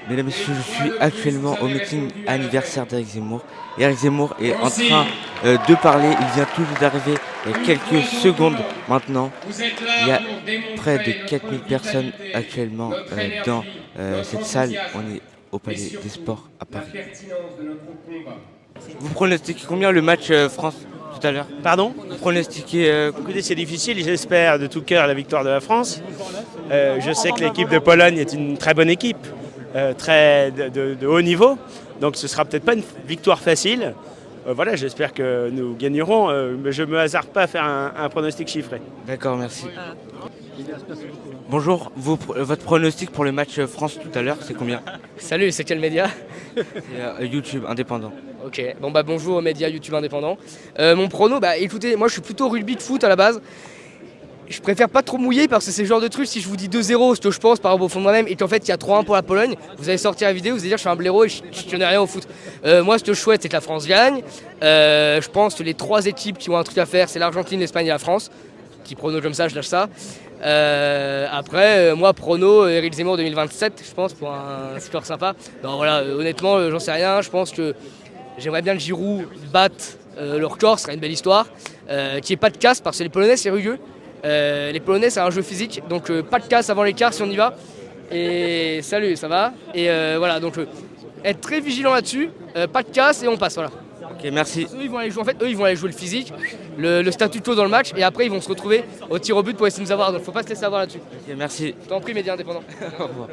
Mesdames et messieurs, je suis actuellement au meeting anniversaire d'Éric Zemmour. Et Éric Zemmour est en train de parler. Il vient tout juste d'arriver il y a quelques secondes maintenant. Il y a près de 4000 personnes actuellement dans cette salle. On est au Palais des Sports à Paris. Vous pronostiquez combien le match France tout à l'heure? Pardon? Vous pronostiquez Écoutez, c'est difficile. J'espère de tout cœur la victoire de la France. Je sais que l'équipe de Pologne est une très bonne équipe, très de haut niveau. Donc ce sera peut-être pas une victoire facile. Voilà, j'espère que nous gagnerons. Mais je ne me hasarde pas à faire un pronostic chiffré. D'accord, merci. Bonjour, votre pronostic pour le match France tout à l'heure, c'est combien? Salut, c'est quel média? C'est YouTube indépendant. Ok, bon bah bonjour aux médias YouTube indépendants. Mon prono, bah écoutez, moi je suis plutôt rugby de foot à la base. Je préfère pas trop mouiller parce que c'est le genre de truc, si je vous dis 2-0, ce que je pense par rapport au fond de moi-même, et qu'en fait il y a 3-1 pour la Pologne, vous allez sortir la vidéo, vous allez dire je suis un blaireau et je connais rien au foot. Moi ce que je souhaite c'est que la France gagne. Je pense que les 3 équipes qui ont un truc à faire, c'est l'Argentine, l'Espagne et la France. Qui prono comme ça, je lâche ça. Après, moi, prono, Éric Zemmour 2027, je pense, pour un score sympa. Non, voilà, honnêtement, j'en sais rien. Je pense que j'aimerais bien que Giroud batte le record, ce serait une belle histoire. Qu'il n'y ait pas de casse, parce que les Polonais, c'est rugueux. Les Polonais, c'est un jeu physique, donc pas de casse avant l'écart si on y va. Et salut, ça va? Et voilà, donc être très vigilant là-dessus, pas de casse et on passe, voilà. Ok, merci. Eux, ils vont aller jouer, eux, ils vont aller jouer le physique, le statu quo dans le match, et après, ils vont se retrouver au tir au but pour essayer de nous avoir. Donc, faut pas se laisser avoir là-dessus. Ok, merci. Je t'en prie, médias indépendants. Au revoir.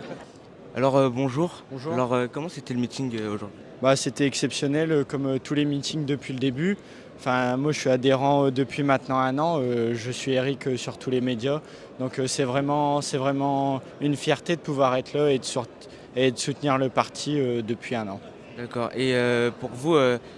Alors bonjour. Bonjour. Alors comment c'était le meeting aujourd'hui? C'était exceptionnel comme tous les meetings depuis le début. Enfin, moi je suis adhérent depuis maintenant 1 an. Je suis Eric sur tous les médias. Donc c'est vraiment une fierté de pouvoir être là et de soutenir le parti depuis 1 an. D'accord. Et pour vous,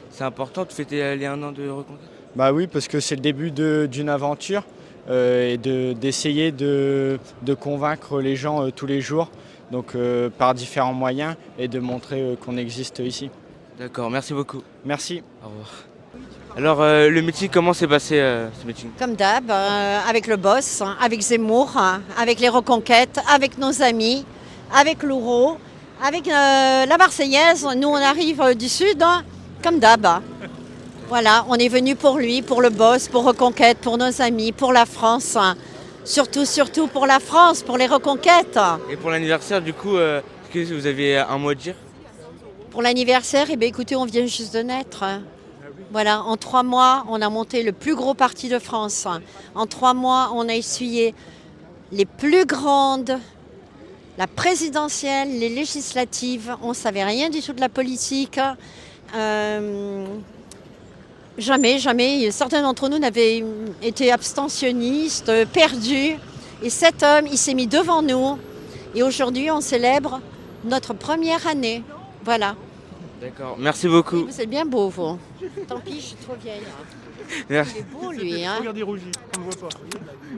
c'est important de fêter les 1 an de Reconquête? Bah oui, parce que c'est le début d'une aventure et d'essayer de convaincre les gens tous les jours. Donc par différents moyens et de montrer qu'on existe ici. D'accord, merci beaucoup. Merci. Au revoir. Alors le meeting, comment s'est passé ce meeting? Comme d'hab, avec le boss, avec Zemmour, avec les Reconquêtes, avec nos amis, avec Louro, avec la Marseillaise. Nous, on arrive du Sud, comme d'hab. Voilà, on est venu pour lui, pour le boss, pour Reconquête, pour nos amis, pour la France. Surtout pour la France, pour les Reconquêtes. Et pour l'anniversaire, du coup, est-ce que vous avez un mot à dire? Pour l'anniversaire, écoutez, on vient juste de naître. Voilà, en 3 mois, on a monté le plus gros parti de France. En 3 mois, on a essuyé les plus grandes, la présidentielle, les législatives. On ne savait rien du tout de la politique. Jamais, certains d'entre nous n'avaient été abstentionnistes, perdus. Et cet homme, il s'est mis devant nous. Et aujourd'hui, on célèbre notre première année. Voilà. D'accord, merci beaucoup. Vous êtes bien beau, vous. Tant pis, je suis trop vieille. Merci. Il est beau, lui. Hein. Regardez rougi, on ne voit pas.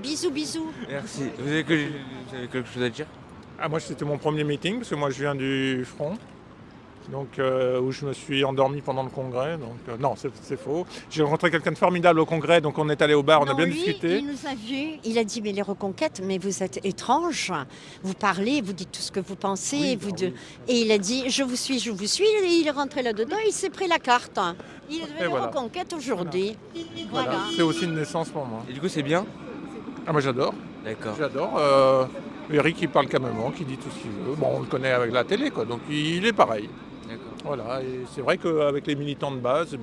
Bisous. Merci. Vous avez quelque chose à dire? Ah, moi, c'était mon premier meeting, parce que moi, je viens du front, donc où je me suis endormi pendant le congrès. Donc, non, c'est faux. J'ai rencontré quelqu'un de formidable au congrès, donc on est allé au bar, on a bien discuté. Il nous a vus, il a dit, mais les Reconquêtes, mais vous êtes étranges. Vous parlez, vous dites tout ce que vous pensez. Et il a dit, je vous suis. Et il est rentré là-dedans, il s'est pris la carte. Il est devenu voilà. Reconquête aujourd'hui. Voilà. C'est aussi une naissance pour moi. Et du coup, c'est bien? Ah, moi, j'adore. D'accord. J'adore. Eric, il parle calmement, qui dit tout ce qu'il veut. Bon, on le connaît avec la télé, quoi, donc il est pareil. D'accord. Voilà, et c'est vrai qu'avec les militants de base,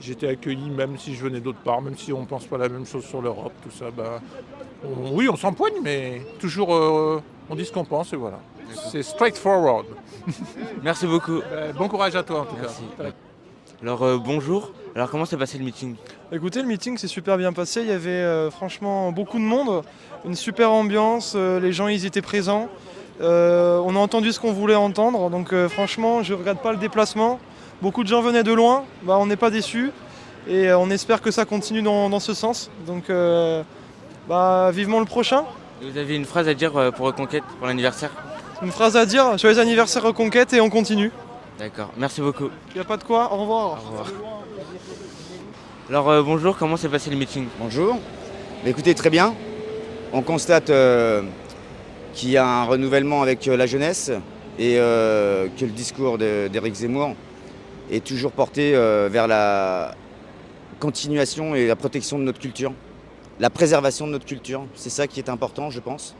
j'étais accueilli même si je venais d'autre part, même si on ne pense pas la même chose sur l'Europe, tout ça. Oui, on s'empoigne, mais toujours on dit ce qu'on pense et voilà. C'est straightforward. Merci beaucoup. Bon courage à toi en tout Merci. cas. Alors bonjour. Alors comment s'est passé le meeting? Écoutez, le meeting s'est super bien passé. Il y avait franchement beaucoup de monde, une super ambiance. Les gens, ils étaient présents. On a entendu ce qu'on voulait entendre. Donc franchement, je ne regrette pas le déplacement. Beaucoup de gens venaient de loin. On n'est pas déçus. Et on espère que ça continue dans ce sens. Donc vivement le prochain. Et vous avez une phrase à dire pour Reconquête, pour l'anniversaire? Une phrase à dire sur les anniversaires Reconquête et on continue. D'accord, merci beaucoup. Il n'y a pas de quoi, au revoir. Au revoir. Alors bonjour, comment s'est passé le meeting? Bonjour. Écoutez, très bien. On constate qu'il y a un renouvellement avec la jeunesse, et que le discours d'Éric Zemmour est toujours porté vers la continuation et la protection de notre culture, la préservation de notre culture. C'est ça qui est important, je pense.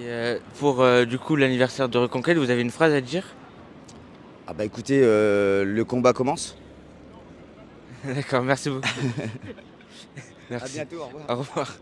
Et pour du coup l'anniversaire de Reconquête, vous avez une phrase à dire? Ah bah écoutez, le combat commence. D'accord, merci beaucoup. À Merci. bientôt, au revoir. Au revoir.